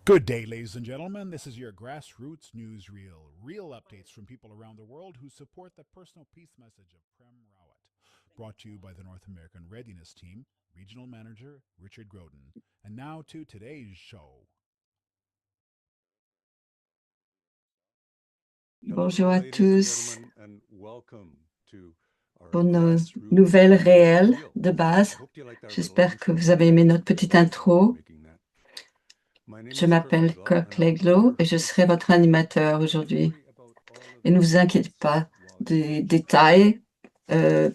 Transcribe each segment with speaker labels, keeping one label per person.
Speaker 1: Good day, ladies and gentlemen. This is your grassroots newsreel. Real updates from people around the world who support the personal peace message of Prem Rawat. Brought to you by the North American Readiness Team, Regional Manager Richard Groden. And now to today's show.
Speaker 2: Bonjour à tous pour nos nouvelles réelles de base. J'espère que vous avez aimé notre petite intro. Je m'appelle Kirk Leglow et je serai votre animateur aujourd'hui. Et ne vous inquiétez pas des détails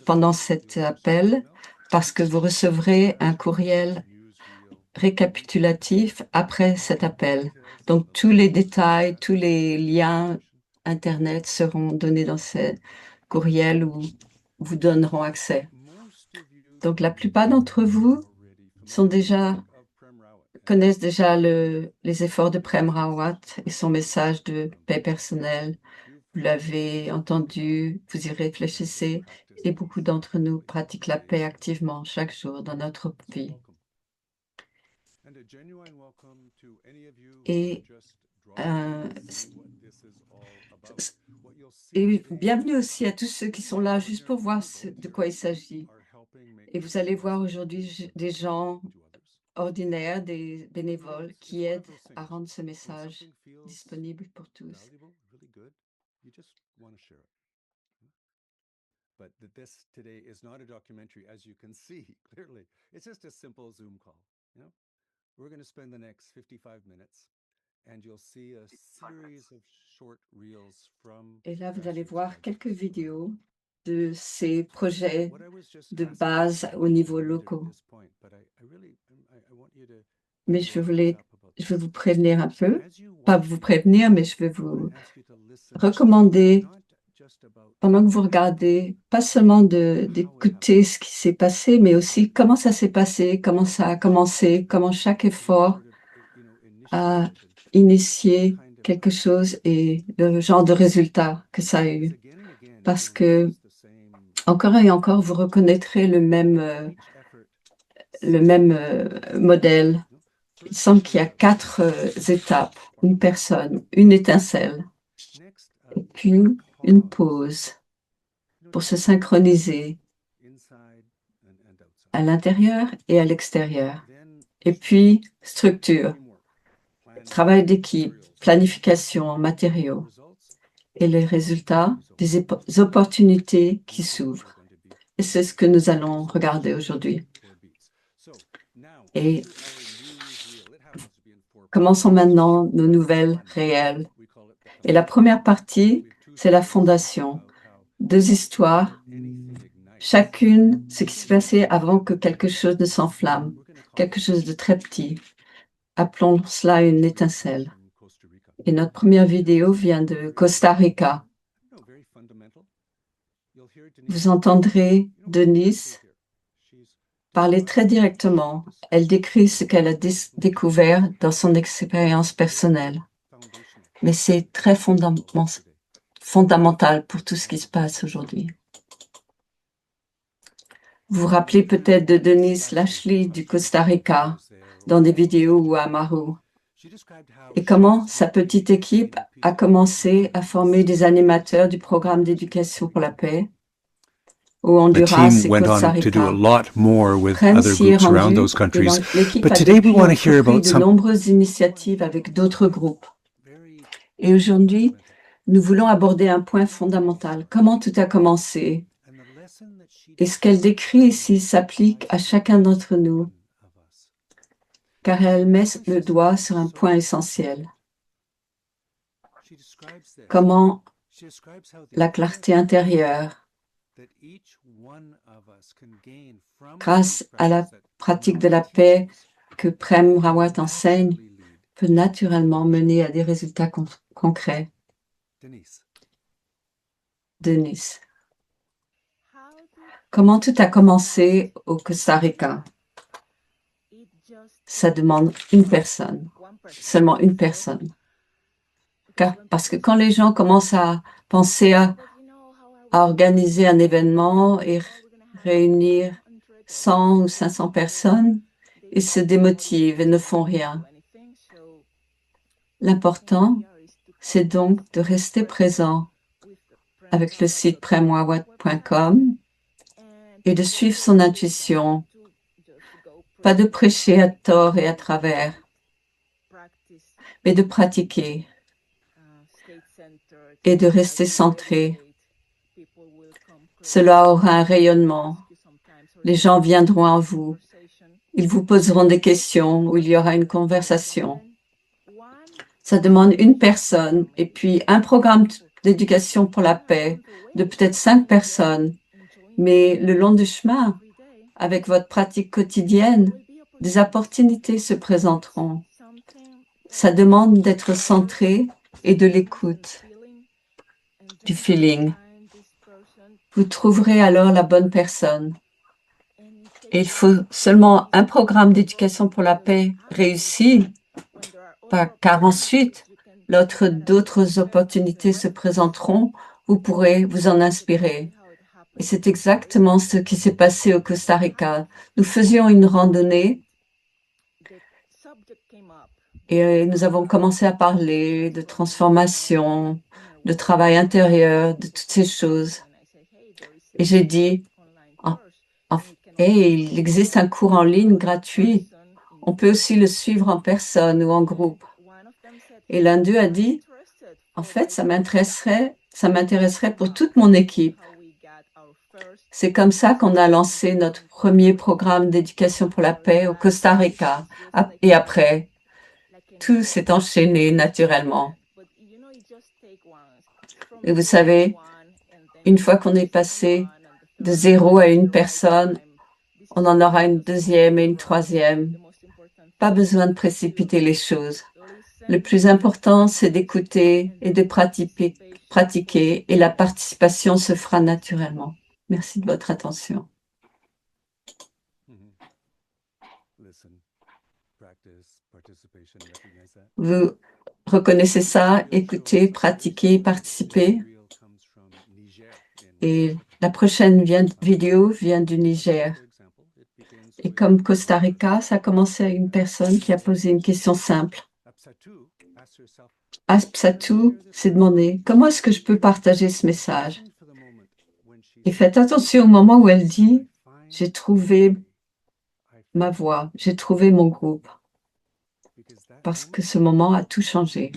Speaker 2: pendant cet appel parce que vous recevrez un courriel récapitulatif après cet appel. Donc, tous les détails, tous les liens Internet seront donnés dans ce courriel ou vous donneront accès. Donc, la plupart d'entre vous connaissent déjà les efforts de Prem Rawat et son message de paix personnelle. Vous l'avez entendu, vous y réfléchissez et beaucoup d'entre nous pratiquent la paix activement chaque jour dans notre vie. Et bienvenue aussi à tous ceux qui sont là juste pour voir de quoi il s'agit. Et vous allez voir aujourd'hui des gens ordinaires, des bénévoles qui aident à rendre ce message disponible pour tous.
Speaker 3: But this today is not a documentary, as you can see clearly. It's just a simple Zoom call. You know, we're going to spend the next 55 minutes, and you'll see a series of short reels from.
Speaker 2: Et là, vous allez voir quelques vidéos de ces projets de base au niveau local. Mais je vais vous prévenir un peu, pas vous prévenir, mais je vais vous recommander, pendant que vous regardez, pas seulement d'écouter ce qui s'est passé, mais aussi comment ça s'est passé, comment ça a commencé, comment chaque effort a initié quelque chose et le genre de résultat que ça a eu. Parce que, encore et encore, vous reconnaîtrez le même modèle. Il semble qu'il y a 4 étapes, une personne, une étincelle, et puis une pause pour se synchroniser à l'intérieur et à l'extérieur. Et puis, structure, travail d'équipe, planification, matériaux et les résultats des opportunités qui s'ouvrent. Et c'est ce que nous allons regarder aujourd'hui. Et commençons maintenant nos nouvelles réelles. Et la première partie, c'est la fondation. 2 histoires, chacune ce qui s'est passé avant que quelque chose ne s'enflamme, quelque chose de très petit. Appelons cela une étincelle. Et notre première vidéo vient de Costa Rica. Vous entendrez Denise parler très directement. Elle décrit ce qu'elle a découvert dans son expérience personnelle. Mais c'est très fondamental pour tout ce qui se passe aujourd'hui. Vous vous rappelez peut-être de Denise Lashley du Costa Rica dans des vidéos ou à Maru. Et comment sa petite équipe a commencé à former des animateurs du programme d'éducation pour la paix au Honduras et Costa Rica. Prem s'y est rendu et l'équipe a depuis entrepris de nombreuses initiatives avec d'autres groupes. Et aujourd'hui, nous voulons aborder un point fondamental. Comment tout a commencé? Et ce qu'elle décrit ici s'applique à chacun d'entre nous, car elle met le doigt sur un point essentiel. Comment la clarté intérieure, grâce à la pratique de la paix que Prem Rawat enseigne, peut naturellement mener à des résultats concrets. Denise. Comment tout a commencé au Costa Rica? Ça demande une personne, seulement une personne. Parce que quand les gens commencent à penser à organiser un événement et réunir 100 ou 500 personnes, ils se démotivent et ne font rien. L'important, c'est donc de rester présent avec le site premrawat.com et de suivre son intuition, pas de prêcher à tort et à travers, mais de pratiquer et de rester centré. Cela aura un rayonnement. Les gens viendront à vous. Ils vous poseront des questions ou il y aura une conversation. Ça demande une personne et puis un programme d'éducation pour la paix de peut-être 5 personnes. Mais le long du chemin, avec votre pratique quotidienne, des opportunités se présenteront. Ça demande d'être centré et de l'écoute, du feeling. Vous trouverez alors la bonne personne. Et il faut seulement un programme d'éducation pour la paix réussi, car ensuite, d'autres opportunités se présenteront, vous pourrez vous en inspirer. Et c'est exactement ce qui s'est passé au Costa Rica. Nous faisions une randonnée et nous avons commencé à parler de transformation, de travail intérieur, de toutes ces choses. Et j'ai dit, hey, il existe un cours en ligne gratuit. On peut aussi le suivre en personne ou en groupe. Et l'un d'eux a dit, en fait, ça m'intéresserait pour toute mon équipe. C'est comme ça qu'on a lancé notre premier programme d'éducation pour la paix au Costa Rica. Et après, tout s'est enchaîné naturellement. Et vous savez, une fois qu'on est passé de 0 à une personne, on en aura une deuxième et une troisième. Pas besoin de précipiter les choses. Le plus important, c'est d'écouter et de pratiquer et la participation se fera naturellement. Merci de votre attention. Vous reconnaissez ça, écoutez, pratiquez, participez. Et la prochaine vidéo vient du Niger. Et comme Costa Rica, ça a commencé avec une personne qui a posé une question simple. Apsatou s'est demandé, comment est-ce que je peux partager ce message? Et faites attention au moment où elle dit, j'ai trouvé ma voix, j'ai trouvé mon groupe. Parce que ce moment a tout changé.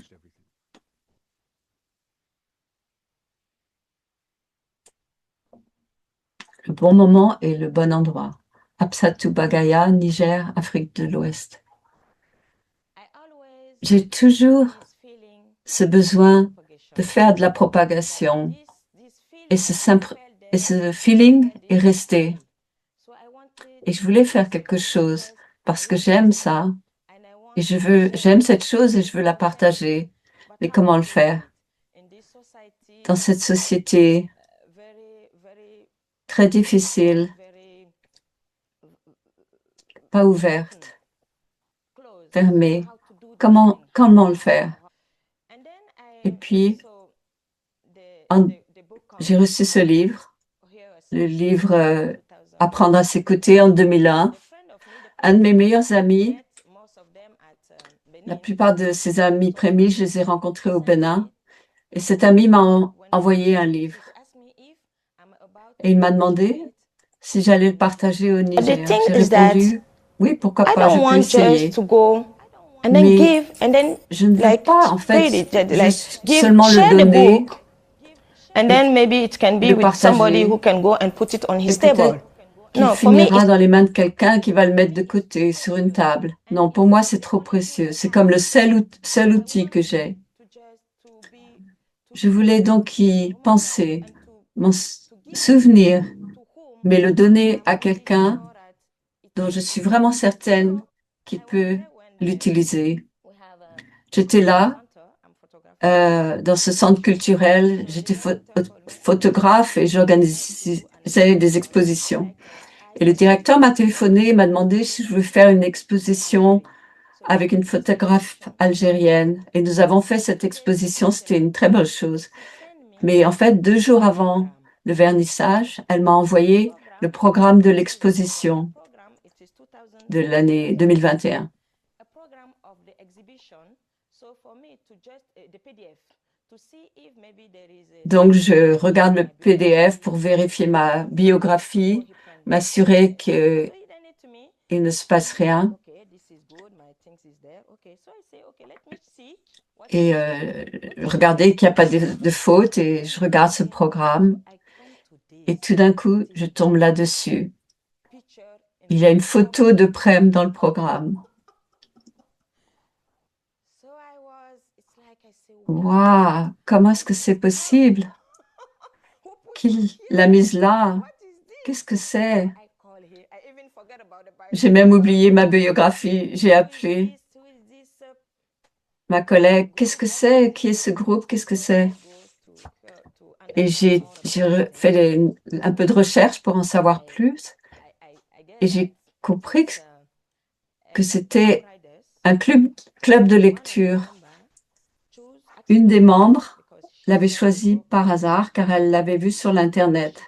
Speaker 2: Le bon moment et le bon endroit. Apsatou Bagaya, Niger, Afrique de l'Ouest. J'ai toujours ce besoin de faire de la propagation et ce feeling est resté. Et je voulais faire quelque chose parce que j'aime ça et j'aime cette chose et je veux la partager. Mais comment le faire? Dans cette société très difficile, pas ouverte, fermée, comment le faire? Et puis, j'ai reçu ce livre, le livre Apprendre à s'écouter en 2001. Un de mes meilleurs amis, la plupart de ses amis prémis, je les ai rencontrés au Bénin. Et cet ami m'a envoyé un livre. Et il m'a demandé si j'allais le partager au Niger. J'ai répondu, oui, pourquoi pas, je peux essayer. Mais je ne veux pas, en fait, juste seulement le donner
Speaker 4: and then maybe it can be with somebody who can go and put it on his table.
Speaker 2: Qui finira dans les mains de quelqu'un qui va le mettre de côté sur une table. Non, pour moi, c'est trop précieux. C'est comme le seul outil que j'ai. Je voulais donc y penser, m'en souvenir, mais le donner à quelqu'un dont je suis vraiment certaine qu'il peut l'utiliser. J'étais là, dans ce centre culturel, j'étais photographe et j'organisais des expositions. Et le directeur m'a téléphoné et m'a demandé si je voulais faire une exposition avec une photographe algérienne. Et nous avons fait cette exposition, c'était une très belle chose. Mais en fait, 2 jours avant le vernissage, elle m'a envoyé le programme de l'exposition de l'année 2021. Donc, je regarde le PDF pour vérifier ma biographie, m'assurer qu'il ne se passe rien. Et regarder qu'il n'y a pas de faute et je regarde ce programme. Et tout d'un coup, je tombe là-dessus. Il y a une photo de Prem dans le programme. Waouh, comment est-ce que c'est possible? Qui l'a mise là? Qu'est-ce que c'est? J'ai même oublié ma biographie. J'ai appelé ma collègue. Qu'est-ce que c'est? Qui est ce groupe? Qu'est-ce que c'est? Et j'ai fait un peu de recherche pour en savoir plus. Et j'ai compris que c'était un club de lecture. Une des membres l'avait choisi par hasard car elle l'avait vu sur l'Internet.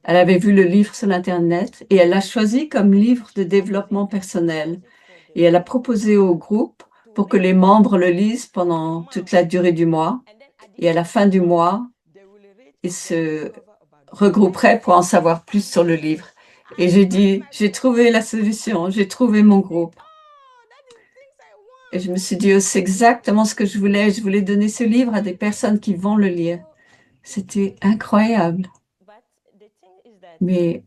Speaker 2: Elle avait vu le livre sur l'Internet et elle l'a choisi comme livre de développement personnel. Et elle a proposé au groupe pour que les membres le lisent pendant toute la durée du mois. Et à la fin du mois, ils se regrouperaient pour en savoir plus sur le livre. Et j'ai dit, j'ai trouvé la solution, j'ai trouvé mon groupe. Et je me suis dit, oh, c'est exactement ce que je voulais. Je voulais donner ce livre à des personnes qui vont le lire. C'était incroyable. Mais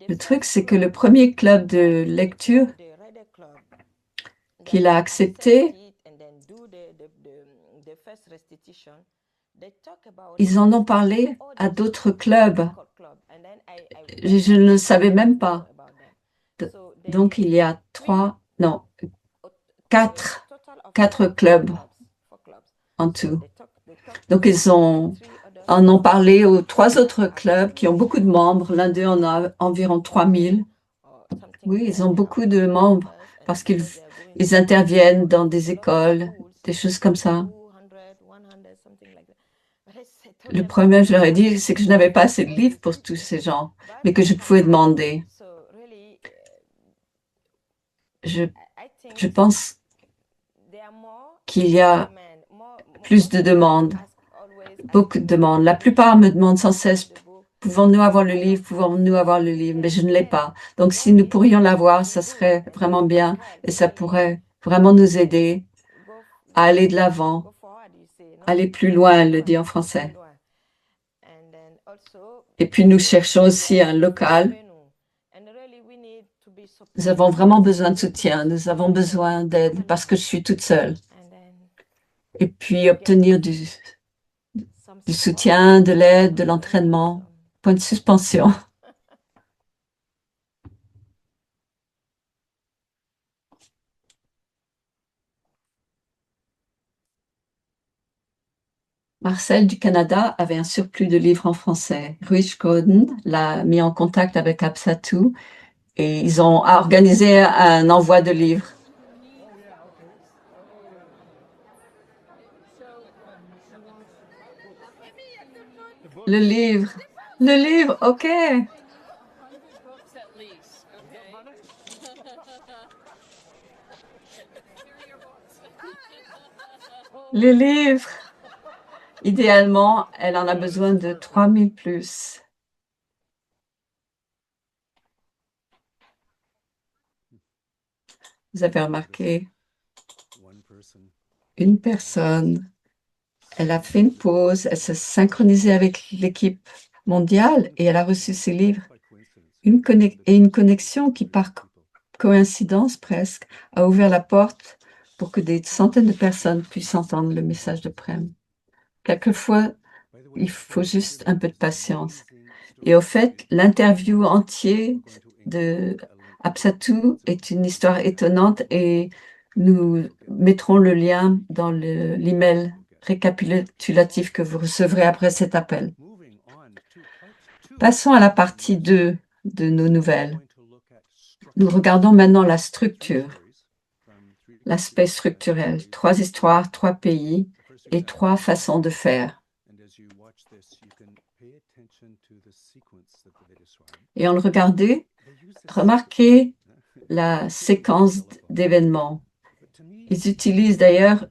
Speaker 2: le truc, c'est que le premier club de lecture qu'il a accepté, ils en ont parlé à d'autres clubs. Je ne le savais même pas. Donc, il y a quatre clubs en tout. Donc, ils en ont parlé aux 3 autres clubs qui ont beaucoup de membres. L'un d'eux en a environ 3000. Oui, ils ont beaucoup de membres parce qu'ils interviennent dans des écoles, des choses comme ça. Le problème, je leur ai dit, c'est que je n'avais pas assez de livres pour tous ces gens, mais que je pouvais demander. Je pense qu'il y a plus de demandes, beaucoup de demandes. La plupart me demandent sans cesse, pouvons-nous avoir le livre, pouvons-nous avoir le livre, mais je ne l'ai pas. Donc, si nous pourrions l'avoir, ça serait vraiment bien et ça pourrait vraiment nous aider à aller de l'avant, aller plus loin, elle le dit en français. Et puis, nous cherchons aussi un local. Nous avons vraiment besoin de soutien, nous avons besoin d'aide parce que je suis toute seule. Et puis, obtenir du soutien, de l'aide, de l'entraînement. Point de suspension. Marcel du Canada avait un surplus de livres en français. Rich Coden l'a mis en contact avec Absatou et ils ont organisé un envoi de livres. Le livre, ok. Les livres. Idéalement, elle en a besoin de 3000 plus. Vous avez remarqué, une personne, elle a fait une pause, elle s'est synchronisée avec l'équipe mondiale et elle a reçu ses livres. Une connexion qui, par coïncidence presque, a ouvert la porte pour que des centaines de personnes puissent entendre le message de Prem. Quelquefois, il faut juste un peu de patience. Et au fait, l'interview entière de Absatou est une histoire étonnante et nous mettrons le lien dans l'email récapitulatif que vous recevrez après cet appel. Passons à la partie 2 de nos nouvelles. Nous regardons maintenant la structure, l'aspect structurel. 3 histoires, 3 pays et 3 façons de faire. Et en le regardant, remarquez la séquence d'événements. Ils utilisent d'ailleurs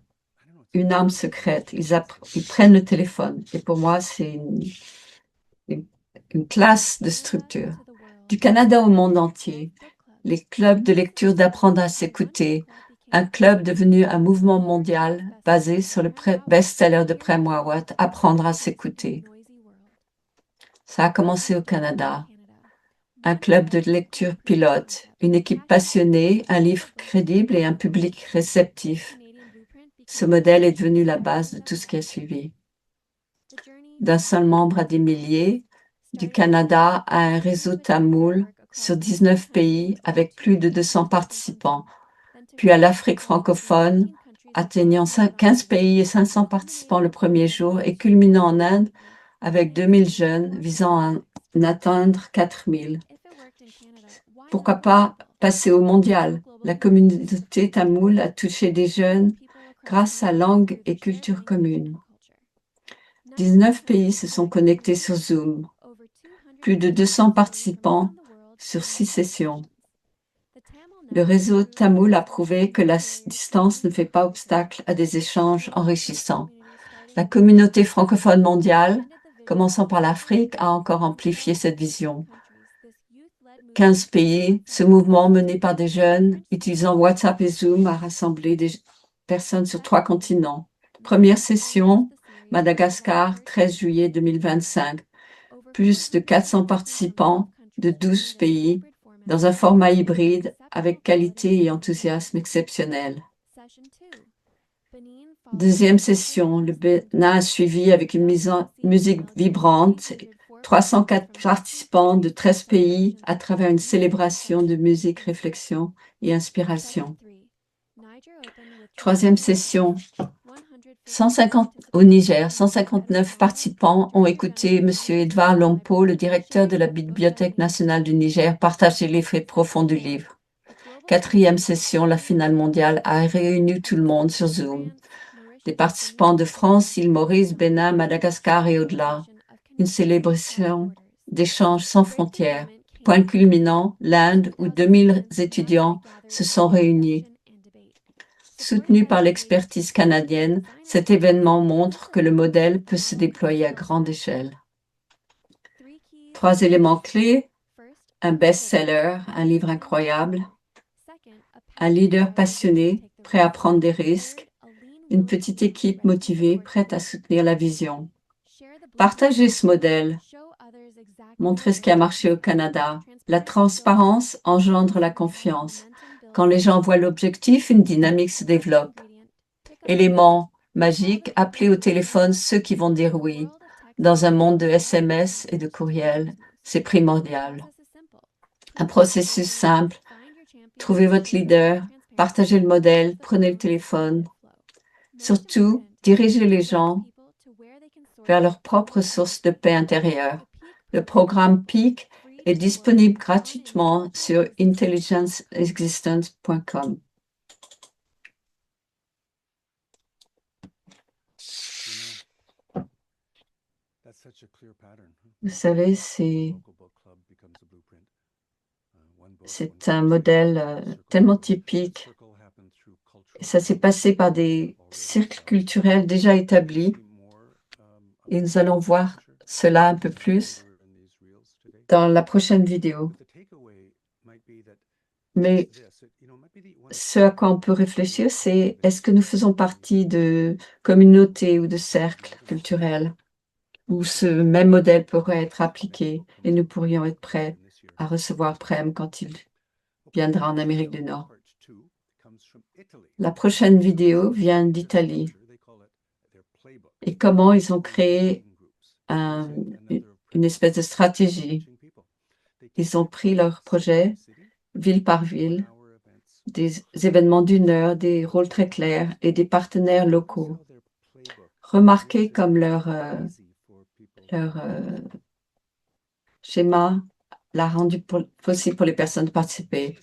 Speaker 2: une arme secrète. Ils prennent le téléphone. Et pour moi, c'est une classe de structure. Du Canada au monde entier, les clubs de lecture d'apprendre à s'écouter, un club devenu un mouvement mondial basé sur le best-seller de Prem Rawat, Apprendre à s'écouter. Ça a commencé au Canada. Un club de lecture pilote, une équipe passionnée, un livre crédible et un public réceptif. Ce modèle est devenu la base de tout ce qui a suivi. D'un seul membre à des milliers, du Canada à un réseau tamoul sur 19 pays avec plus de 200 participants, puis à l'Afrique francophone, atteignant 15 pays et 500 participants le premier jour et culminant en Inde avec 2000 jeunes visant à en atteindre 4000. Pourquoi pas passer au mondial? La communauté tamoule a touché des jeunes grâce à langue et culture commune. 19 pays se sont connectés sur Zoom. Plus de 200 participants sur 6 sessions. Le réseau tamoul a prouvé que la distance ne fait pas obstacle à des échanges enrichissants. La communauté francophone mondiale, commençant par l'Afrique, a encore amplifié cette vision. 15 pays, ce mouvement mené par des jeunes utilisant WhatsApp et Zoom a rassemblé des personnes sur 3 continents. Première session, Madagascar, 13 juillet 2025. Plus de 400 participants de 12 pays dans un format hybride avec qualité et enthousiasme exceptionnel. Deuxième session, le Bénin a suivi avec une musique vibrante, 304 participants de 13 pays à travers une célébration de musique, réflexion et inspiration. Troisième session, 150 au Niger, 159 participants ont écouté M. Edouard Lompo, le directeur de la Bibliothèque nationale du Niger, partager les faits profonds du livre. Quatrième session, la finale mondiale a réuni tout le monde sur Zoom. Des participants de France, île Maurice, Bénin, Madagascar et au-delà. Une célébration d'échanges sans frontières. Point culminant, l'Inde, où 2000 étudiants se sont réunis. Soutenu par l'expertise canadienne, cet événement montre que le modèle peut se déployer à grande échelle. 3 éléments clés, un best-seller, un livre incroyable, un leader passionné, prêt à prendre des risques, une petite équipe motivée, prête à soutenir la vision. Partagez ce modèle, montrez ce qui a marché au Canada. La transparence engendre la confiance. Quand les gens voient l'objectif, une dynamique se développe. Élément magique, appelez au téléphone ceux qui vont dire oui. Dans un monde de SMS et de courriel, c'est primordial. Un processus simple. Trouvez votre leader, partagez le modèle, prenez le téléphone. Surtout, dirigez les gens vers leur propre source de paix intérieure. Le programme PEAK est disponible gratuitement sur intelligenceexistence.com. Vous savez, c'est un modèle tellement typique. Et ça s'est passé par des cercles culturels déjà établis. Et nous allons voir cela un peu plus dans la prochaine vidéo. Mais ce à quoi on peut réfléchir, c'est est-ce que nous faisons partie de communautés ou de cercles culturels où ce même modèle pourrait être appliqué et nous pourrions être prêts à recevoir Prem quand il viendra en Amérique du Nord. La prochaine vidéo vient d'Italie et comment ils ont créé une espèce de stratégie. Ils ont pris leur projet ville par ville, des événements d'une heure, des rôles très clairs et des partenaires locaux. Remarquez comme leur schéma l'a rendu possible pour les personnes de participer.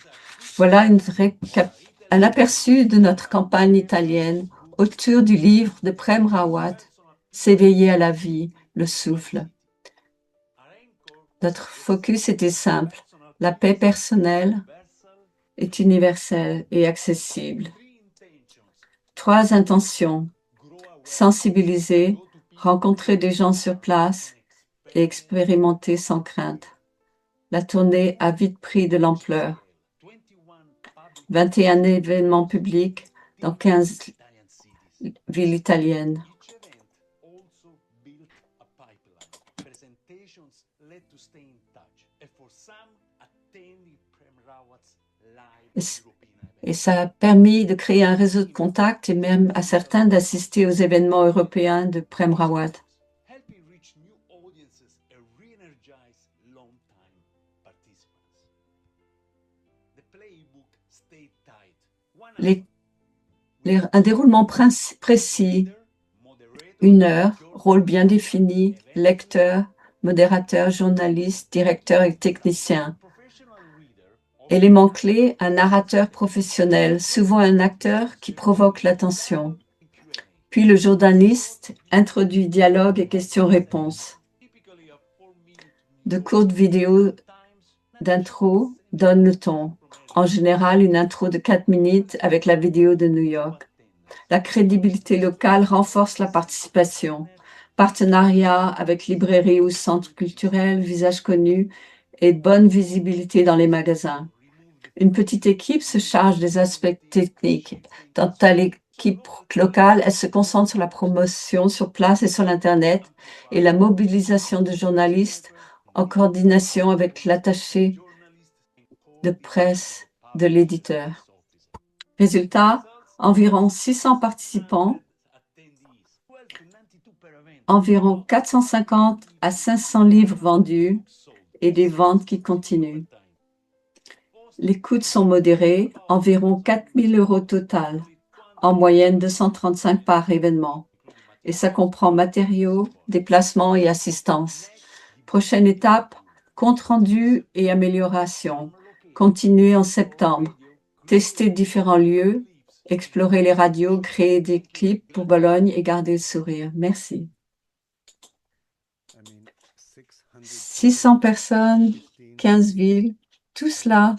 Speaker 2: Voilà un aperçu de notre campagne italienne autour du livre de Prem Rawat, S'éveiller à la vie, le souffle. Notre focus était simple. La paix personnelle est universelle et accessible. 3 intentions: sensibiliser, rencontrer des gens sur place et expérimenter sans crainte. La tournée a vite pris de l'ampleur. 21 événements publics dans 15 villes italiennes. Et ça a permis de créer un réseau de contacts et même à certains d'assister aux événements européens de Prem Rawat. Un déroulement précis, 1 heure, rôle bien défini, lecteur, modérateur, journaliste, directeur et technicien. Élément clé, un narrateur professionnel, souvent un acteur qui provoque l'attention. Puis le journaliste introduit dialogue et questions-réponses. De courtes vidéos d'intro donnent le ton. En général, une intro de 4 minutes avec la vidéo de New York. La crédibilité locale renforce la participation. Partenariat avec librairies ou centres culturels, visages connus et bonne visibilité dans les magasins. Une petite équipe se charge des aspects techniques. Dans l'équipe locale, elle se concentre sur la promotion sur place et sur l'Internet et la mobilisation de journalistes en coordination avec l'attaché de presse de l'éditeur. Résultat, environ 600 participants, environ 450 à 500 livres vendus et des ventes qui continuent. Les coûts sont modérés, environ 4 000 € total, en moyenne 235 par événement. Et ça comprend matériaux, déplacements et assistance. Prochaine étape, compte-rendu et amélioration. Continuer en septembre. Tester différents lieux, explorer les radios, créer des clips pour Bologne et garder le sourire. Merci. 600 personnes, 15 villes, tout cela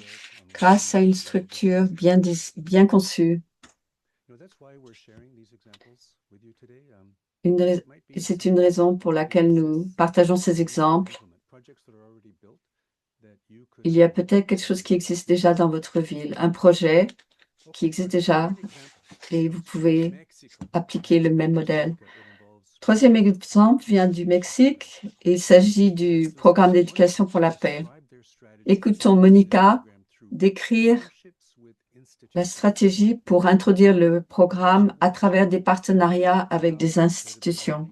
Speaker 2: grâce à une structure bien conçue. C'est une raison pour laquelle nous partageons ces exemples. Il y a peut-être quelque chose qui existe déjà dans votre ville, un projet qui existe déjà et vous pouvez appliquer le même modèle. 3e exemple vient du Mexique et il s'agit du programme d'éducation pour la paix. Écoutons Monica décrire la stratégie pour introduire le programme à travers des partenariats avec des institutions.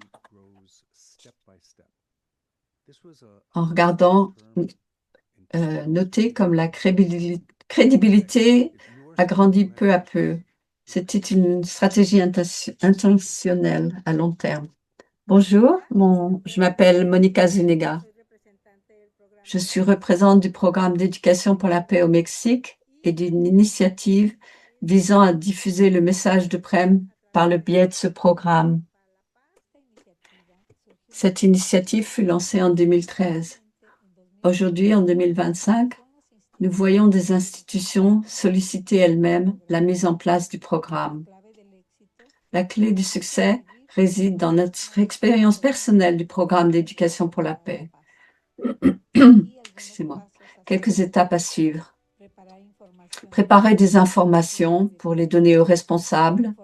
Speaker 2: En regardant, notez comme la crédibilité a grandi peu à peu. C'était une stratégie intentionnelle à long terme. Bonjour, je m'appelle Monica Zuniga. Je suis représentante du programme d'éducation pour la paix au Mexique et d'une initiative visant à diffuser le message de Prem par le biais de ce programme. Cette initiative fut lancée en 2013. Aujourd'hui, en 2025, nous voyons des institutions solliciter elles-mêmes la mise en place du programme. La clé du succès réside dans notre expérience personnelle du programme d'éducation pour la paix. Excusez-moi. Quelques étapes à suivre. Préparer des informations pour les donner aux responsables.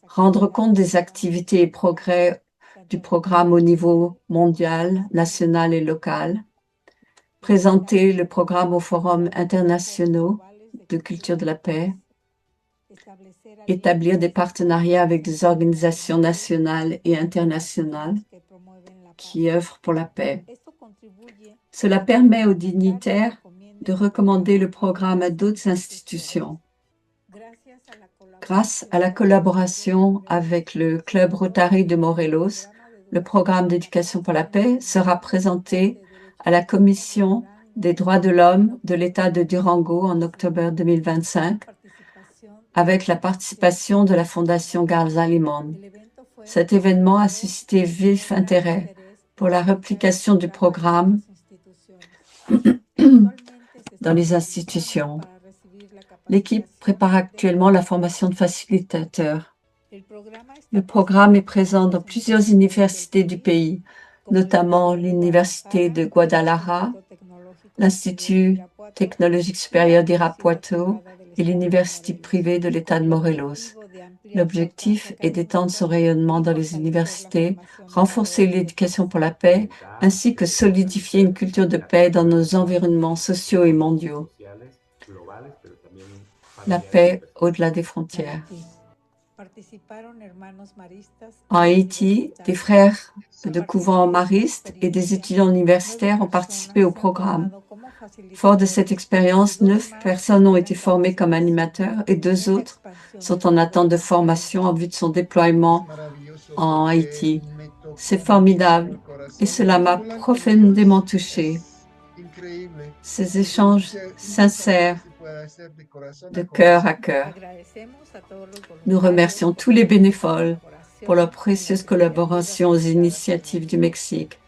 Speaker 2: Rendre compte des activités et progrès du programme au niveau mondial, national et local. Présenter le programme aux forums internationaux de culture de la paix. Établir des partenariats avec des organisations nationales et internationales qui œuvrent pour la paix. Cela permet aux dignitaires de recommander le programme à d'autres institutions. Grâce à la collaboration avec le Club Rotary de Morelos, le programme d'éducation pour la paix sera présenté à la Commission des droits de l'homme de l'État de Durango en octobre 2025 avec la participation de la Fondation Garza Limón. Cet événement a suscité vif intérêt pour la réplication du programme dans les institutions. L'équipe prépare actuellement la formation de facilitateurs. Le programme est présent dans plusieurs universités du pays, notamment l'Université de Guadalajara, l'Institut technologique supérieur d'Irapuato et l'Université privée de l'État de Morelos. L'objectif est d'étendre son rayonnement dans les universités, renforcer l'éducation pour la paix, ainsi que solidifier une culture de paix dans nos environnements sociaux et mondiaux. La paix au-delà des frontières. En Haïti, des frères de couvent maristes et des étudiants universitaires ont participé au programme. Fort de cette expérience, 9 personnes ont été formées comme animateurs et 2 autres sont en attente de formation en vue de son déploiement en Haïti. C'est formidable et cela m'a profondément touché. Ces échanges sincères de cœur à cœur. Nous remercions tous les bénévoles pour leur précieuse collaboration aux initiatives du Mexique.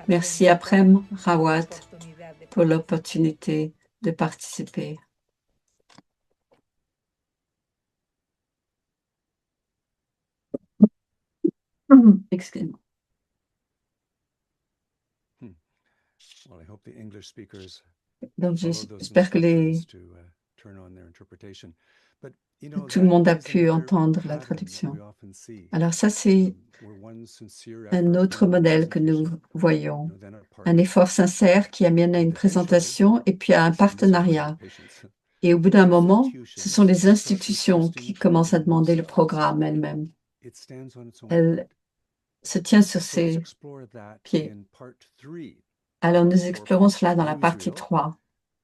Speaker 2: Merci à Prem Rawat pour l'opportunité de participer. Excusez-moi.
Speaker 3: Well, I hope the English speakers
Speaker 2: Donc,
Speaker 3: followed those
Speaker 2: j'espère que
Speaker 3: instructions to turn on their interpretation. But you know,
Speaker 2: tout le monde a
Speaker 3: that is
Speaker 2: pu
Speaker 3: another
Speaker 2: entendre la
Speaker 3: pattern
Speaker 2: traduction.
Speaker 3: we often see,
Speaker 2: Alors ça, c'est
Speaker 3: where one sincere
Speaker 2: un
Speaker 3: effort
Speaker 2: autre
Speaker 3: in
Speaker 2: modèle que nous
Speaker 3: presentation,
Speaker 2: voyons.
Speaker 3: you know, then a
Speaker 2: Un
Speaker 3: partnership.
Speaker 2: effort sincère qui amène à une présentation et puis à un
Speaker 3: Patience for
Speaker 2: partenariat.
Speaker 3: patience.
Speaker 2: Et au bout d'un moment, ce sont les
Speaker 3: Institutions
Speaker 2: institutions qui commencent à demander le programme elles-mêmes.
Speaker 3: It stands on its own
Speaker 2: Elles
Speaker 3: feet.
Speaker 2: se tiennent sur
Speaker 3: So let's
Speaker 2: ses
Speaker 3: explore that
Speaker 2: pieds.
Speaker 3: in part 3.
Speaker 2: Alors, nous explorons cela dans la partie 3.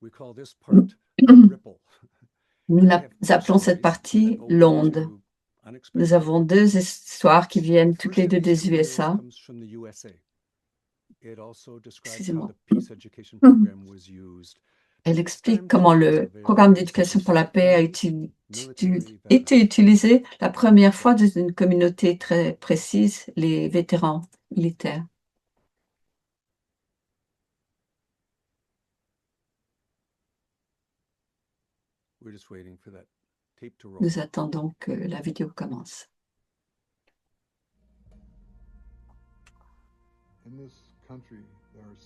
Speaker 3: We call this part Ripple.
Speaker 2: Nous appelons cette partie l'onde. Nous avons 2 histoires qui viennent toutes les deux des USA. Excusez-moi. Elle explique comment le programme d'éducation pour la paix a été utilisé la première fois dans une communauté très précise, les vétérans militaires. Nous attendons que la vidéo commence.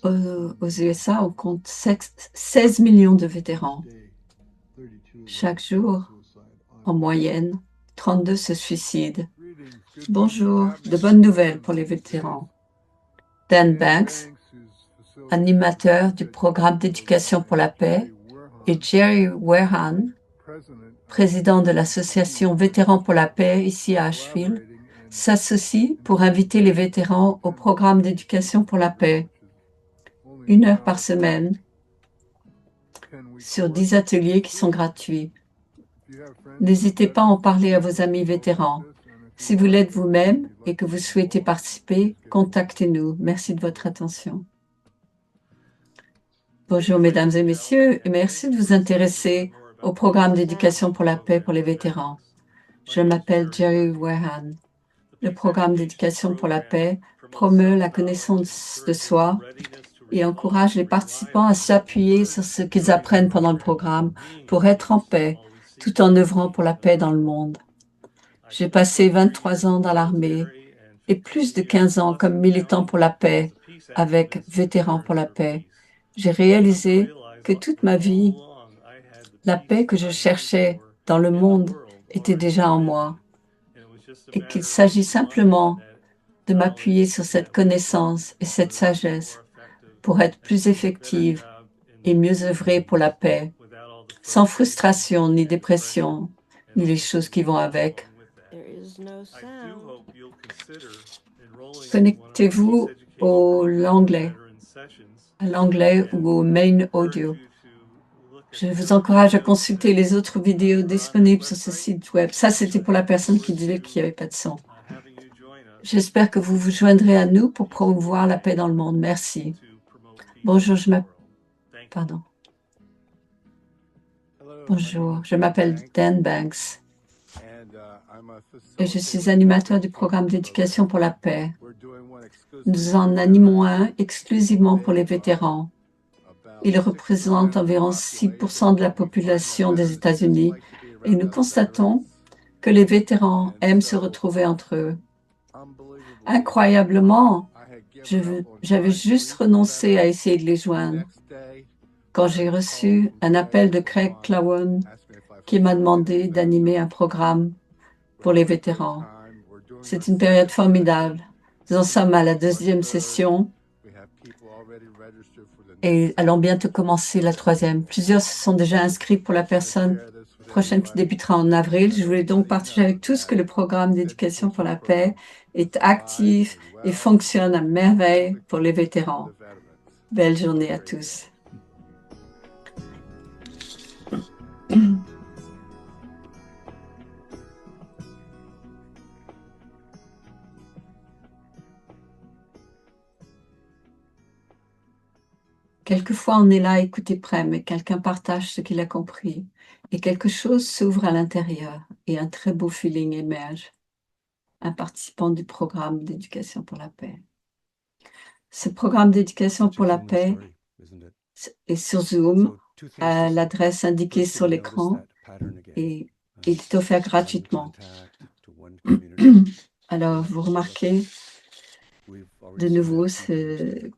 Speaker 2: Aux USA, on compte 16 millions de vétérans. Chaque jour, en moyenne, 32 se suicident. Bonjour, de bonnes nouvelles pour les vétérans. Dan Banks, animateur du programme d'éducation pour la paix, et Jerry Wehrhan, président de l'association Vétérans pour la paix ici à Asheville, s'associent pour inviter les vétérans au programme d'éducation pour la paix. 1 heure par semaine sur 10 ateliers qui sont gratuits. N'hésitez pas à en parler à vos amis vétérans. Si vous l'êtes vous-même et que vous souhaitez participer, contactez-nous. Merci de votre attention. Bonjour mesdames et messieurs, et merci de vous intéresser au programme d'éducation pour la paix pour les vétérans. Je m'appelle Jerry Wehrhan. Le programme d'éducation pour la paix promeut la connaissance de soi et encourage les participants à s'appuyer sur ce qu'ils apprennent pendant le programme pour être en paix, tout en œuvrant pour la paix dans le monde. J'ai passé 23 ans dans l'armée et plus de 15 ans comme militant pour la paix avec Vétérans pour la paix. J'ai réalisé que toute ma vie, la paix que je cherchais dans le monde était déjà en moi et qu'il s'agit simplement de m'appuyer sur cette connaissance et cette sagesse pour être plus effective et mieux œuvrer pour la paix, sans frustration ni dépression, ni les choses qui vont avec. Connectez-vous à l'anglais ou au main audio. Je vous encourage à consulter les autres vidéos disponibles sur ce site web. Ça, c'était pour la personne qui disait qu'il n'y avait pas de son. J'espère que vous vous joindrez à nous pour promouvoir la paix dans le monde. Merci. Bonjour, Bonjour, je m'appelle Dan Banks et je suis animateur du programme d'éducation pour la paix. Nous en animons un exclusivement pour les vétérans. Il représente environ 6% de la population des États-Unis et nous constatons que les vétérans aiment se retrouver entre eux. Incroyablement, j'avais juste renoncé à essayer de les joindre quand j'ai reçu un appel de Craig Clowen qui m'a demandé d'animer un programme pour les vétérans. C'est une période formidable. Nous en sommes à la 2e session et allons bientôt commencer la 3e. Plusieurs se sont déjà inscrits pour la personne prochaine qui débutera en avril. Je voulais donc partager avec tous que le programme d'éducation pour la paix est actif et fonctionne à merveille pour les vétérans. Belle journée à tous. Quelquefois, on est là à écouter Prem et quelqu'un partage ce qu'il a compris et quelque chose s'ouvre à l'intérieur et un très beau feeling émerge. Un participant du programme d'éducation pour la paix. Ce programme d'éducation pour la paix est sur Zoom à l'adresse indiquée sur l'écran et il est offert gratuitement. Alors, vous remarquez de nouveau,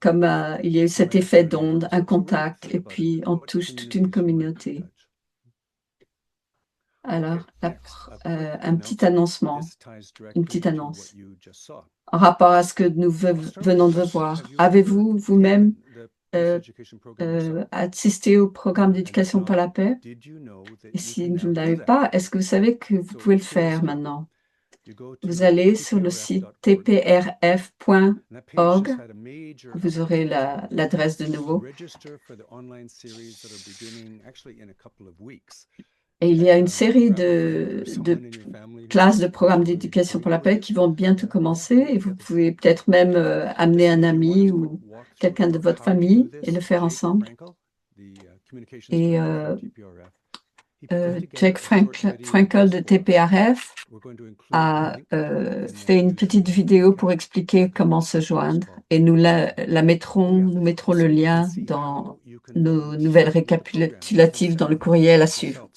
Speaker 2: comme il y a eu cet effet d'onde, un contact, et puis on touche toute une communauté. Alors, un petit annoncement, une petite annonce en rapport à ce que nous venons de voir. Avez-vous vous-même assisté au programme d'éducation pour la paix? Et si vous ne l'avez pas, est-ce que vous savez que vous pouvez le faire maintenant? Vous allez sur le site tprf.org. Vous aurez l'adresse de nouveau. Et il y a une série de classes de programmes d'éducation pour la paix qui vont bientôt commencer et vous pouvez peut-être même amener un ami ou quelqu'un de votre famille et le faire ensemble. Et Jack Frankel de TPRF a fait une petite vidéo pour expliquer comment se joindre et nous mettrons le lien dans nos nouvelles récapitulatives dans le courriel à suivre.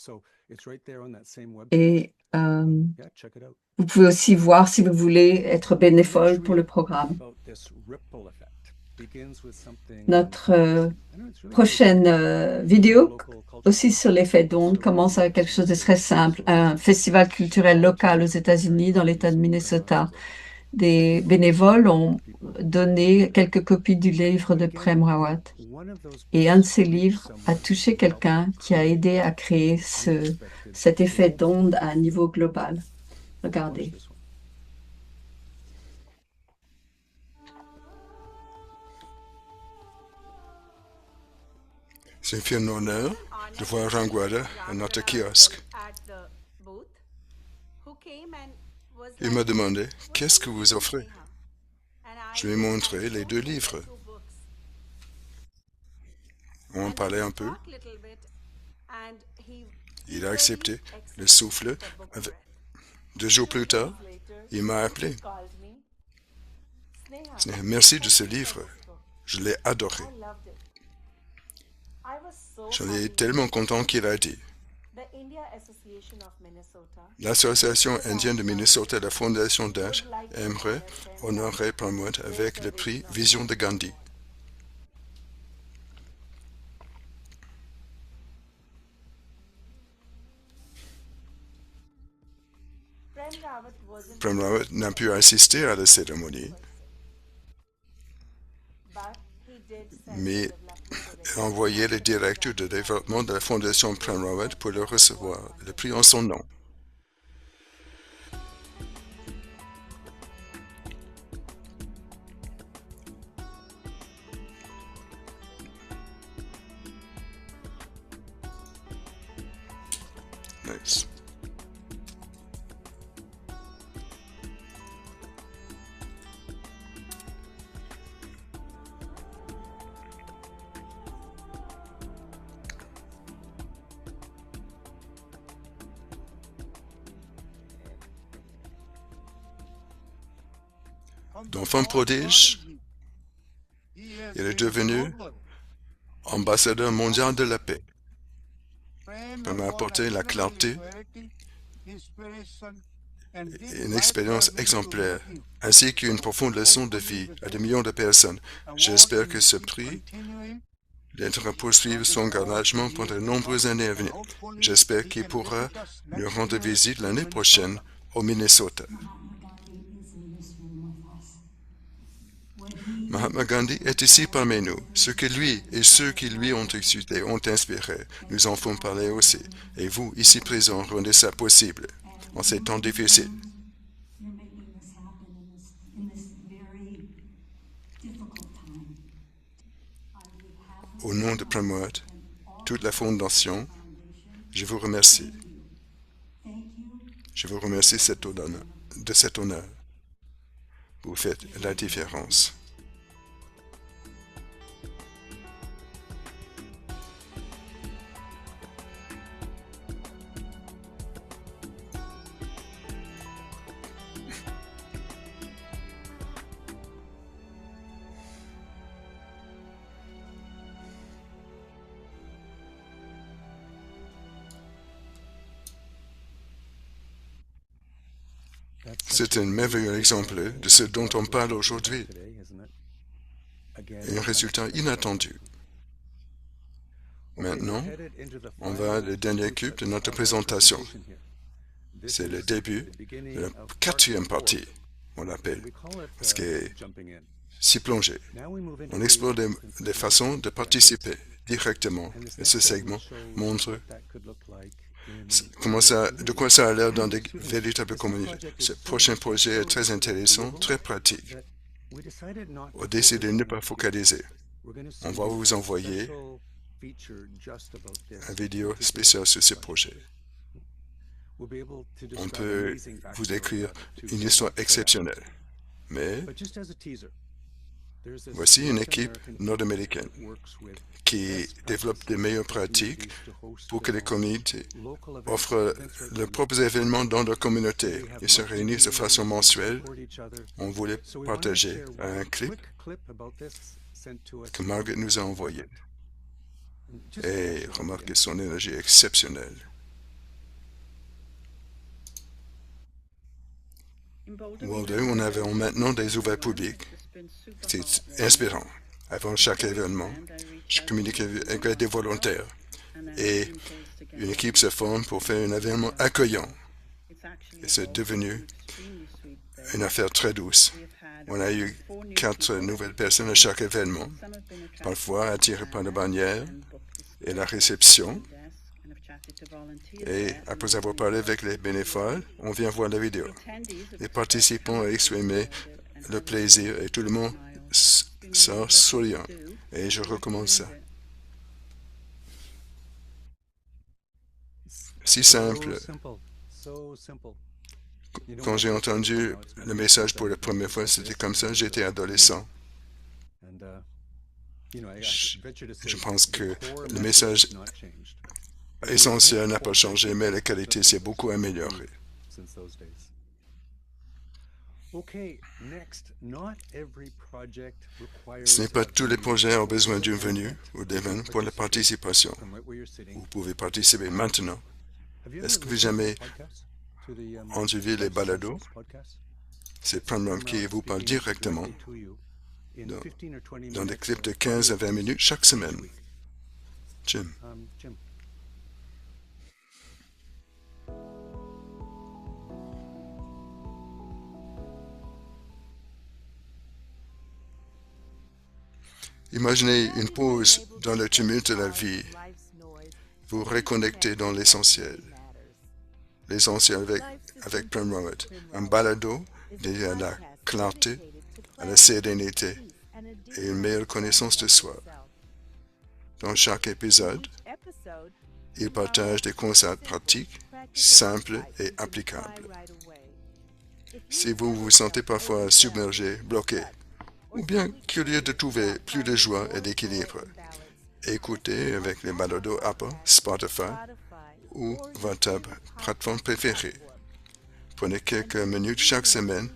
Speaker 2: Et vous pouvez aussi voir si vous voulez être bénévole pour le programme. Notre prochaine vidéo, aussi sur l'effet d'onde, commence avec quelque chose de très simple. Un festival culturel local aux États-Unis, dans l'État de Minnesota. Des bénévoles ont donné quelques copies du livre de Prem Rawat. Et un de ces livres a touché quelqu'un qui a aidé à créer cet effet d'onde à un niveau global. Regardez.
Speaker 5: C'est un honneur de voir Rangwada à notre kiosque. Il m'a demandé « Qu'est-ce que vous offrez ?» Je lui ai montré les 2 livres. On parlait un peu. Il a accepté le souffle. 2 jours plus tard, il m'a appelé. Merci de ce livre. Je l'ai adoré. J'en ai tellement content qu'il a dit. L'Association indienne de Minnesota et la Fondation Dash aimeraient honorer Prem Rawat avec le prix Vision de Gandhi. Prem Rawat n'a pu assister à la cérémonie, mais a envoyé le directeur de développement de la Fondation Prem Rawat pour le recevoir, le prix en son nom. Nice. D'enfant prodige, il est devenu ambassadeur mondial de la paix. Il m'a apporté la clarté une expérience exemplaire, ainsi qu'une profonde leçon de vie à des millions de personnes. J'espère que ce prix l'aidera à poursuivre son engagement pendant de nombreuses années à venir. J'espère qu'il pourra nous rendre visite l'année prochaine au Minnesota. Mahatma Gandhi est ici parmi nous. Ce que lui et ceux qui lui ont exulté ont inspiré nous en font parler aussi. Et vous, ici présents, rendez ça possible en ces temps difficiles. Au nom de Premwright, toute la fondation, je vous remercie. Je vous remercie de cet honneur. Vous faites la différence. C'est un merveilleux exemple de ce dont on parle aujourd'hui. Un résultat inattendu. Maintenant, on va à la dernière cube de notre présentation. C'est le début de la quatrième partie, on l'appelle, parce qu'elle s'y plonger. On explore des façons de participer directement. Et ce segment montre de quoi ça a l'air dans des véritables communautés. Ce prochain projet est très intéressant, très pratique. On décide de ne pas focaliser. On va vous envoyer une vidéo spéciale sur ce projet. On peut vous écrire une histoire exceptionnelle. Mais voici une équipe nord-américaine qui développe des meilleures pratiques pour que les communautés offrent leurs propres événements dans leur communauté. Ils se réunissent de façon mensuelle. On voulait partager un clip que Margaret nous a envoyé. Et remarquez son énergie exceptionnelle. Waldo, on avait maintenant des ouverts publics. C'est inspirant. Avant chaque événement, je communique avec des volontaires et une équipe se forme pour faire un événement accueillant. Et c'est devenu une affaire très douce. On a eu 4 nouvelles personnes à chaque événement, parfois attirées par la bannière et la réception. Et après avoir parlé avec les bénévoles, on vient voir la vidéo. Les participants ont exprimé le plaisir et tout le monde sort souriant. Et je recommande ça. Si simple. Quand j'ai entendu le message pour la première fois, c'était comme ça, j'étais adolescent. Je pense que le message essentiel n'a pas changé, mais la qualité s'est beaucoup améliorée. Ce n'est pas tous les projets ont besoin d'une venue ou d'événements pour la participation. Vous pouvez participer maintenant. Est-ce que vous avez jamais entendu les balados? C'est Premwright qui vous parle directement dans des clips de 15 à 20 minutes chaque semaine. Jim. Imaginez une pause dans le tumulte de la vie. Vous reconnectez dans l'essentiel. L'essentiel avec Premwright. Un balado dédié à la clarté, à la sérénité et une meilleure connaissance de soi. Dans chaque épisode, il partage des conseils pratiques, simples et applicables. Si vous vous sentez parfois submergé, bloqué, ou bien curieux de trouver plus de joie et d'équilibre, écoutez avec les balados Apple, Spotify ou votre plateforme préférée. Prenez quelques minutes chaque semaine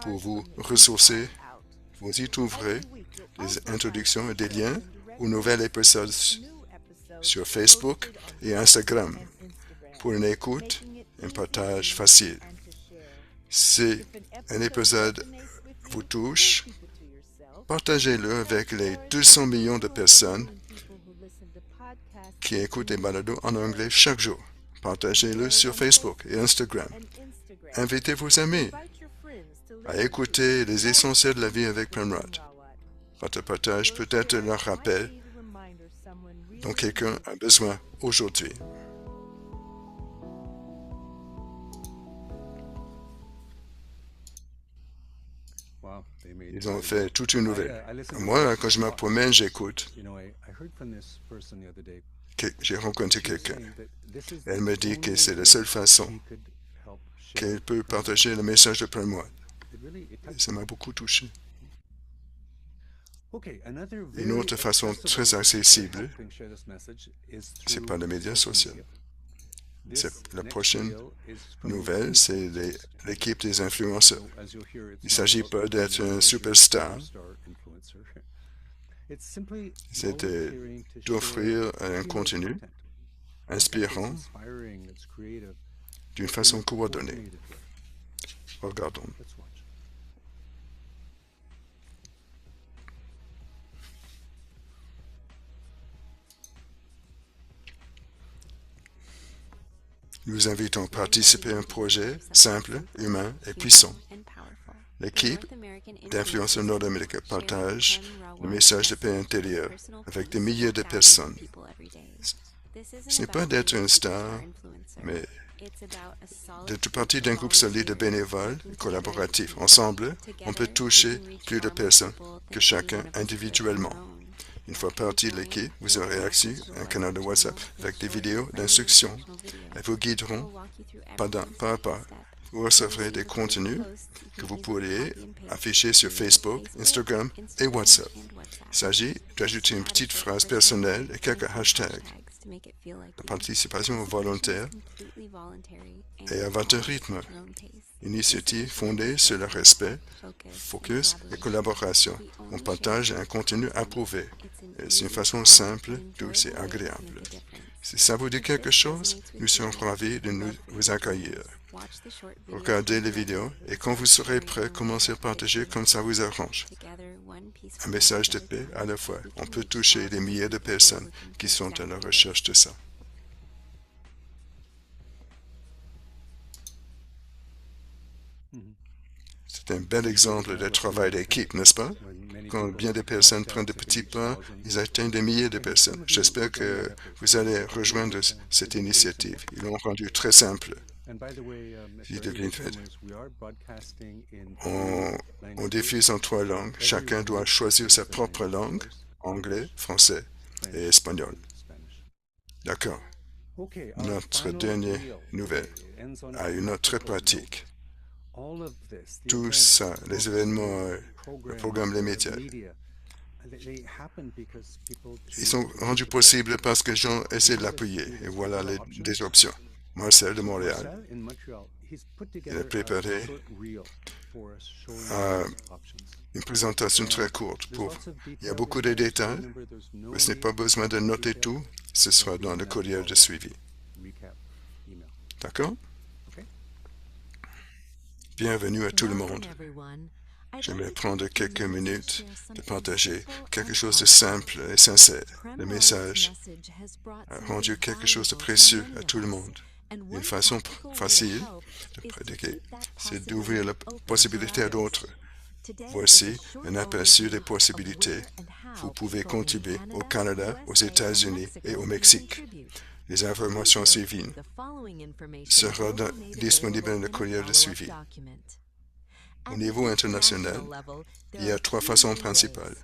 Speaker 5: pour vous ressourcer. Vous y trouverez des introductions et des liens aux nouveaux épisodes sur Facebook et Instagram pour une écoute et un partage facile. Si un épisode vous touche, partagez-le avec les 200 millions de personnes qui écoutent des balados en anglais chaque jour. Partagez-le sur Facebook et Instagram. Invitez vos amis à écouter les essentiels de la vie avec Prem Rawat. Votre partage peut être leur rappel dont quelqu'un a besoin aujourd'hui. Ils ont fait toute une nouvelle. Moi, quand je me promène, j'écoute. J'ai rencontré quelqu'un. Elle me dit que c'est la seule façon qu'elle peut partager le message de Prem Rawat. Ça m'a beaucoup touché. Une autre façon très accessible, c'est par les médias sociaux. La prochaine nouvelle, c'est l'équipe des influenceurs. Il ne s'agit pas d'être un superstar, c'est d'offrir un contenu inspirant d'une façon coordonnée. Regardons. Nous invitons à participer à un projet simple, humain et puissant. L'équipe d'influenceurs nord-américains partage le message de paix intérieure avec des milliers de personnes. Ce n'est pas d'être une star, mais d'être partie d'un groupe solide de bénévoles et collaboratifs. Ensemble, on peut toucher plus de personnes que chacun individuellement. Une fois partie de l'équipe, vous aurez accès à un canal de WhatsApp avec des vidéos d'instruction. Elles vous guideront pas à pas. Vous recevrez des contenus que vous pourriez afficher sur Facebook, Instagram et WhatsApp. Il s'agit d'ajouter une petite phrase personnelle et quelques hashtags. La participation est volontaire et à votre rythme. Une initiative fondée sur le respect, focus et collaboration. On partage un contenu approuvé. C'est une façon simple, douce et agréable. Si ça vous dit quelque chose, nous serons ravis de vous accueillir. Regardez les vidéos et quand vous serez prêt, commencez à partager comme ça vous arrange. Un message de paix à la fois. On peut toucher des milliers de personnes qui sont à la recherche de ça. C'est un bel exemple de travail d'équipe, n'est-ce pas? Quand bien des personnes prennent de petits pas, ils atteignent des milliers de personnes. J'espère que vous allez rejoindre cette initiative. Ils l'ont rendu très simple. On diffuse en 3 langues. Chacun doit choisir sa propre langue, anglais, français et espagnol. D'accord. Notre dernière nouvelle a une note très pratique. Tout ça, les événements, le programme, les médias, ils sont rendus possibles parce que les gens essaient de l'appuyer. Et voilà des options. Marcel de Montréal, il a préparé une présentation très courte. Il y a beaucoup de détails, mais ce n'est pas besoin de noter tout. Ce sera dans le courriel de suivi. D'accord? Bienvenue à tout le monde. J'aimerais prendre quelques minutes de partager quelque chose de simple et sincère. Le message a rendu quelque chose de précieux à tout le monde. Une façon facile de pratiquer, c'est d'ouvrir la possibilité à d'autres. Voici un aperçu des possibilités. Vous pouvez contribuer au Canada, aux États-Unis et au Mexique. Les informations suivies seront disponibles dans le courriel de suivi. Au niveau international, il y a 3 façons principales.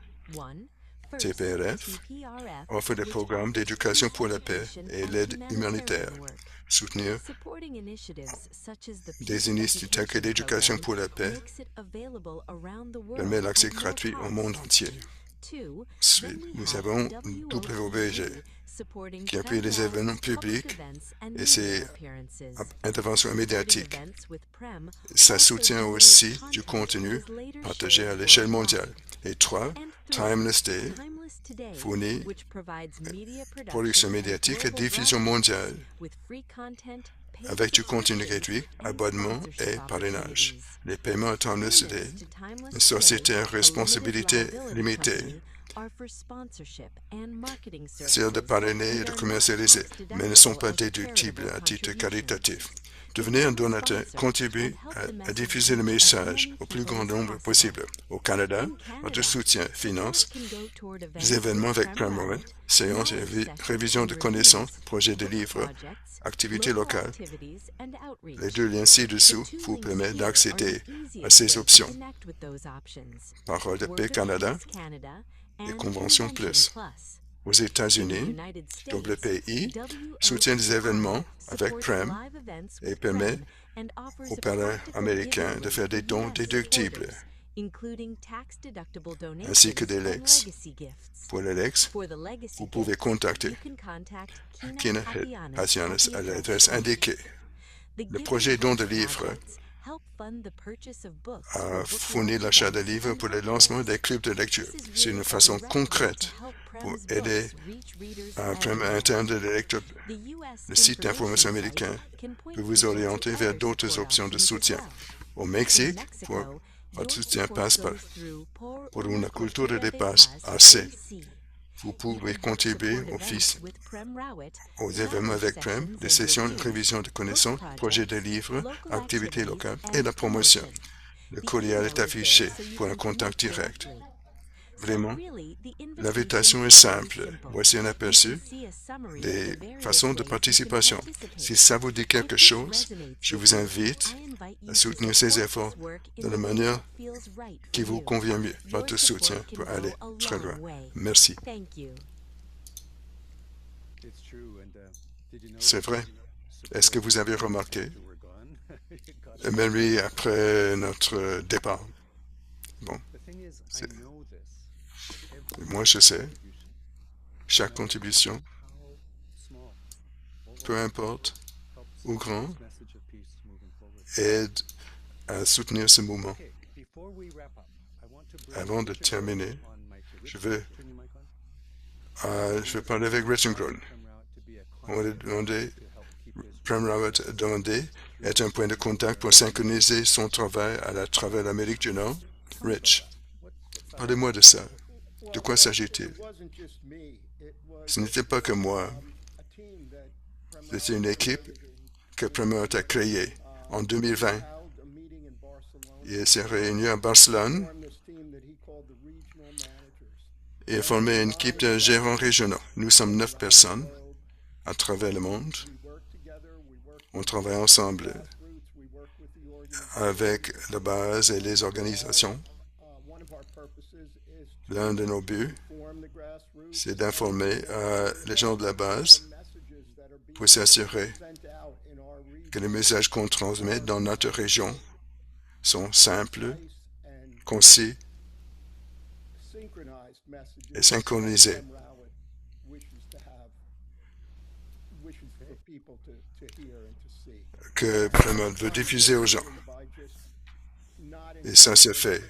Speaker 5: TPRF offre des programmes d'éducation pour la paix et l'aide humanitaire. Soutenir des initiatives d'éducation pour la paix permet l'accès gratuit au monde entier. Ensuite, nous avons WBG, qui appuie les événements publics et ses interventions médiatiques. Ça soutient aussi du contenu partagé à l'échelle mondiale. Et 3, Timeless Day fournit production médiatique et diffusion mondiale avec du contenu gratuit, abonnement et parrainage. Les paiements à Timeless Today, une société à responsabilité limitée, c'est de parrainer et de commercialiser, mais ne sont pas déductibles à titre caritatif. Devenez un donateur, contribuez à diffuser le message au plus grand nombre possible. Au Canada, votre soutien finance des événements avec Prem Rawat, séances et révisions de connaissances, projets de livres, activités locales. Les deux liens ci-dessous vous permettent d'accéder à ces options. Parole de paix Canada et Convention Plus. Aux États-Unis, WPI soutient des événements avec Prem et permet aux parents américains de faire des dons déductibles, ainsi que des legs. Pour les legs, vous pouvez contacter Kina Hasianis à l'adresse indiquée. Le projet don de livres a fourni l'achat de livres pour le lancement des clubs de lecture. C'est une façon concrète pour aider à atteindre les lecteurs. Le site d'information américain peut vous orienter vers d'autres options de soutien. Au Mexique, votre soutien passe pour une culture de passe AC. Vous pouvez contribuer aux événements avec Prem, des sessions de révision de connaissances, projets de livres, activités locales et la promotion. Le courriel est affiché pour un contact direct. Vraiment, l'invitation est simple. Voici un aperçu des façons de participation. Si ça vous dit quelque chose, je vous invite à soutenir ces efforts de la manière qui vous convient mieux. Votre soutien peut aller très loin. Merci. C'est vrai. Est-ce que vous avez remarqué, même après notre départ? Bon, moi je sais, chaque contribution, peu importe ou grand, aide à soutenir ce mouvement. Avant de terminer, je veux parler avec Richard Groden. On va demander, Prem Rawat a demandé, est un point de contact pour synchroniser son travail à travers l'Amérique du Nord. Rich, parlez-moi de ça. De quoi s'agit-il? Ce n'était pas que moi. C'était une équipe que Prem Rawat a créée en 2020. Il s'est réuni à Barcelone et a formé une équipe de gérants régionaux. Nous sommes 9 personnes à travers le monde. On travaille ensemble avec la base et les organisations. L'un de nos buts, c'est d'informer les gens de la base pour s'assurer que les messages qu'on transmet dans notre région sont simples, concis et synchronisés. Que Prem Rawat veut diffuser aux gens. Et ça se fait.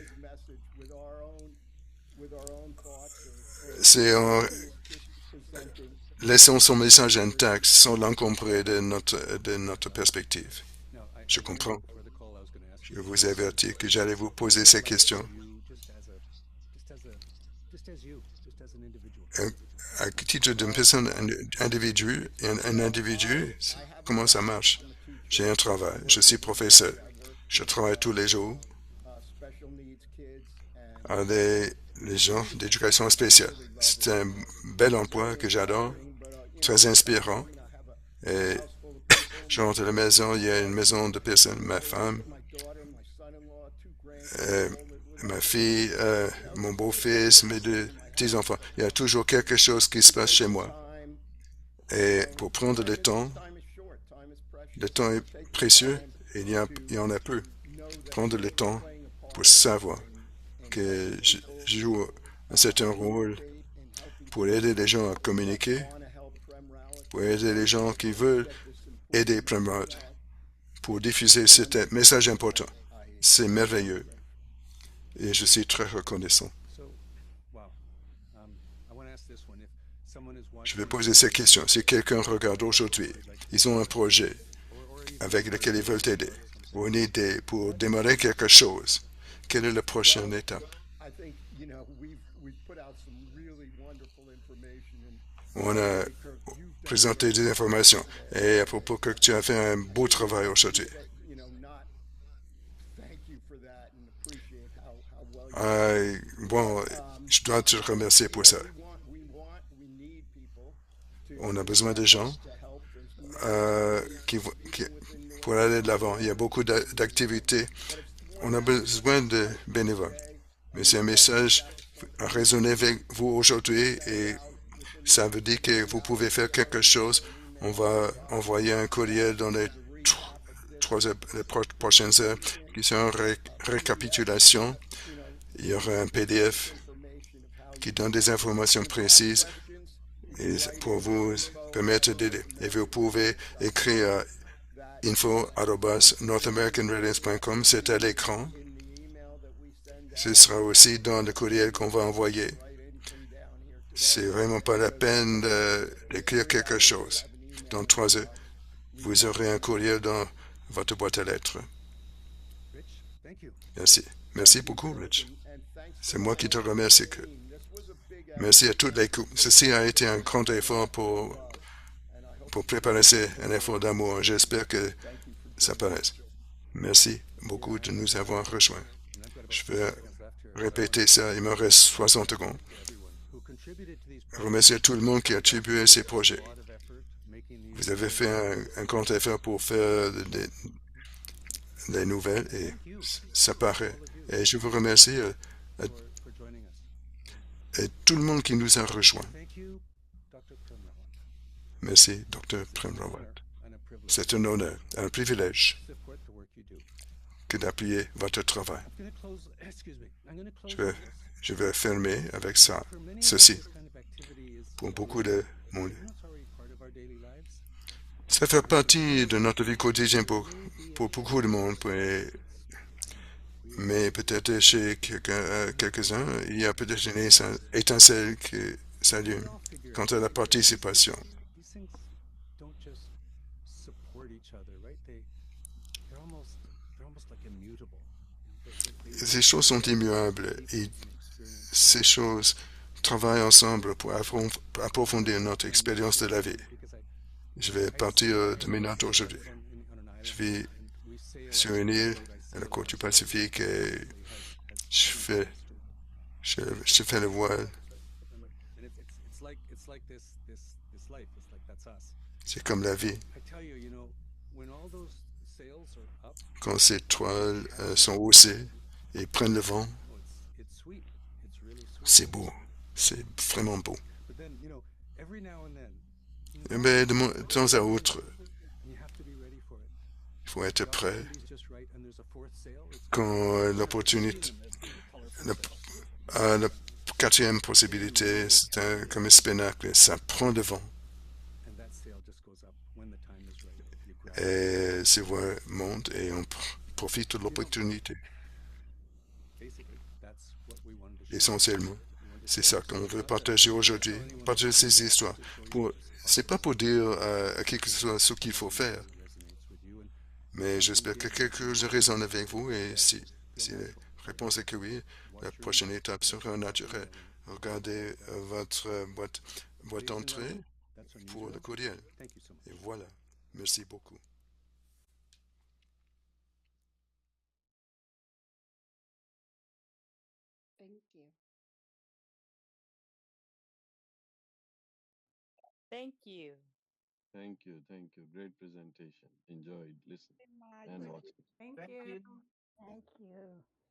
Speaker 5: C'est en laissant son message intact sans l'encombrer de notre perspective. Je comprends. Je vous avertis que j'allais vous poser ces questions. À titre d'une personne individu, un individu, comment ça marche? J'ai un travail, je suis professeur. Je travaille tous les jours avec les gens d'éducation spéciale. C'est un bel emploi que j'adore, très inspirant. Et je rentre à la maison, il y a une maison de personnes, ma femme, ma fille, mon beau-fils, mes deux petits-enfants. Il y a toujours quelque chose qui se passe chez moi. Et pour prendre le temps est précieux et il y en a peu. Prendre le temps pour savoir que je joue un certain rôle pour aider les gens à communiquer, pour aider les gens qui veulent aider Prem Rawat, pour diffuser ce message important. C'est merveilleux et je suis très reconnaissant. Je vais poser cette question. Si quelqu'un regarde aujourd'hui, ils ont un projet avec lesquels ils veulent t'aider, ou une idée pour démarrer quelque chose. Quelle est la prochaine étape? On a présenté des informations. Et à propos que tu as fait un beau travail aujourd'hui. Bon, je dois te remercier pour ça. On a besoin de gens pour aller de l'avant. Il y a beaucoup d'activités. On a besoin de bénévoles. Mais c'est un message à résonner avec vous aujourd'hui et ça veut dire que vous pouvez faire quelque chose. On va envoyer un courriel dans les prochaines heures qui sera une récapitulation. Il y aura un PDF qui donne des informations précises et pour vous permettre d'aider. Et vous pouvez écrire à info@northamericanradiance.com. C'est à l'écran. Ce sera aussi dans le courriel qu'on va envoyer. C'est vraiment pas la peine d'écrire quelque chose. Dans 3 heures, vous aurez un courriel dans votre boîte à lettres. Merci. Merci beaucoup, Rich. C'est moi qui te remercie. Merci à toute l'équipe. Ceci a été un grand effort pour préparer un effort d'amour. J'espère que ça paraisse. Merci beaucoup de nous avoir rejoints. Je vais répéter ça. Il me reste 60 secondes. Remercier tout le monde qui a attribué à ces projets. Vous avez fait un grand effort pour faire des nouvelles et ça paraît. Et je vous remercie et tout le monde qui nous a rejoints. Merci, Dr. Prem Rawat. C'est un honneur, un privilège que d'appuyer votre travail. Je vais fermer avec ceci. Pour beaucoup de monde. Ça fait partie de notre vie quotidienne pour beaucoup de monde. Mais peut-être chez quelques-uns, il y a peut-être une étincelle qui s'allume quant à la participation. Ces choses sont immuables et ces choses travaillent ensemble pour approfondir notre expérience de la vie. Je vais partir de mes notes aujourd'hui. Je vis sur une île à la côte du Pacifique et je fais le voile. C'est comme la vie. Quand ces toiles sont haussées et prennent le vent, c'est beau. C'est vraiment beau. Mais de temps à autre, il faut être prêt quand l'opportunité, la quatrième possibilité, c'est comme un spectacle, ça prend le vent. Et ces voix montent et on profite de l'opportunité. Essentiellement, c'est ça qu'on veut partager aujourd'hui, partager ces histoires. C'est pas pour dire à qui que ce soit ce qu'il faut faire, mais j'espère que quelque chose résonne avec vous et si la réponse est que oui, la prochaine étape sera naturelle. Regardez votre boîte d'entrée pour le courriel. Et voilà. Merci beaucoup.
Speaker 6: Thank you.
Speaker 7: Thank you. Thank you. Great presentation. Enjoyed listening and watching.
Speaker 6: Thank you.
Speaker 8: Thank you.